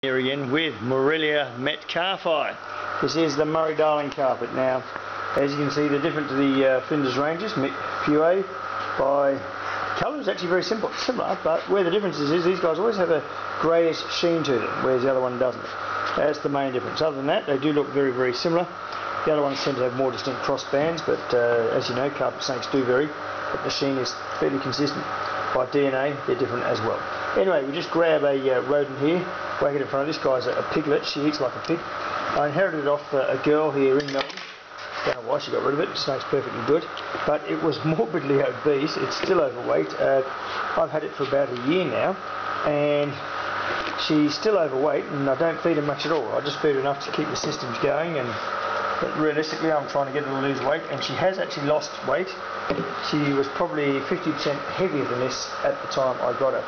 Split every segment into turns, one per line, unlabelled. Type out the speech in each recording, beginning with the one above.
Here again with Morelia Metcalfi. This is the Murray-Darling carpet. Now, as you can see, they're different to the Flinders Ranges. Pue by colour is actually very similar, but where the difference is these guys always have a greyish sheen to them, whereas the other one doesn't. That's the main difference. Other than that, they do look very, very similar. The other ones tend to have more distinct cross bands, but as you know, carpet snakes do vary, but the sheen is fairly consistent. By DNA, they're different as well. Anyway, we just grab a rodent here, whack it in front of this guy's a piglet. She eats like a pig. I inherited it off a girl here in Melbourne. Don't know why she got rid of it. The snake's perfectly good, but it was morbidly obese. It's still overweight. I've had it for about a year now, and she's still overweight, and I don't feed her much at all. I just feed her enough to keep the systems going, but realistically I'm trying to get her to lose weight, and she has actually lost weight. She was probably 50% heavier than this at the time I got her.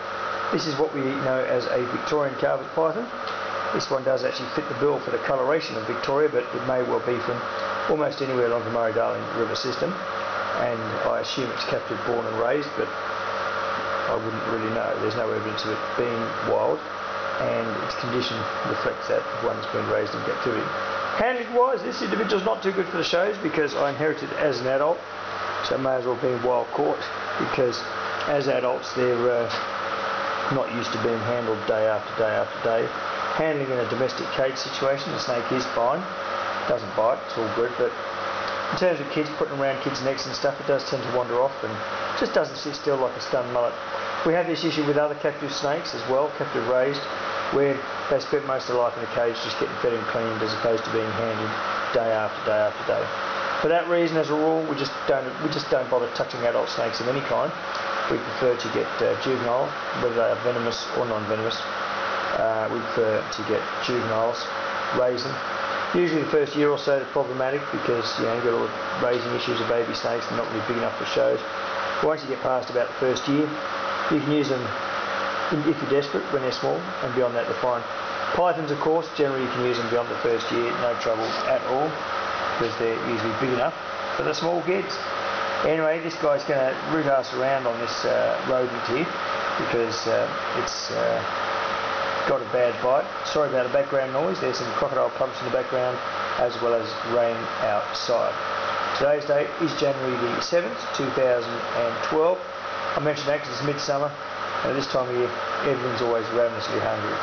This is what we know as a Victorian carpet python. This one does actually fit the bill for the coloration of Victoria, but it may well be from almost anywhere along the Murray-Darling River system, and I assume it's captured, born and raised, but I wouldn't really know. There's no evidence of it being wild, and its condition reflects that of one that's been raised in captivity. Handling wise, this individual's not too good for the shows because I inherited it as an adult, so it may as well be wild caught, because as adults they're not used to being handled day after day after day. Handling in a domestic cage situation, the snake is fine, doesn't bite, it's all good, but in terms of kids, putting around kids' necks and stuff, it does tend to wander off and just doesn't sit still like a stunned mullet. We have this issue with other captive snakes as well, captive raised, where they spend most of their life in a cage just getting fed and cleaned as opposed to being handled day after day after day. For that reason, as a rule, we just don't bother touching adult snakes of any kind. We prefer to get juvenile, whether they are venomous or non-venomous. We prefer to get juveniles, raise them. Usually the first year or so they're problematic because you've got all the raising issues of baby snakes, they're not really big enough for shows. But once you get past about the first year, you can use them if you're desperate when they're small, and beyond that they're fine. Pythons, of course, generally you can use them beyond the first year, no trouble at all, because they're usually big enough for the small kids. Anyway, this guy's going to root us around on this rodent here because it's got a bad bite. Sorry about the background noise. There's some crocodile pumps in the background as well as rain outside. Today's date is January the 7th, 2012. I mentioned that because it's midsummer, and at this time of year everything's always ravenously hungry.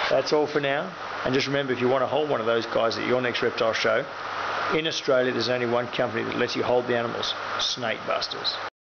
That's all for now, and just remember, if you want to hold one of those guys at your next reptile show, in Australia there's only one company that lets you hold the animals, Snake Busters.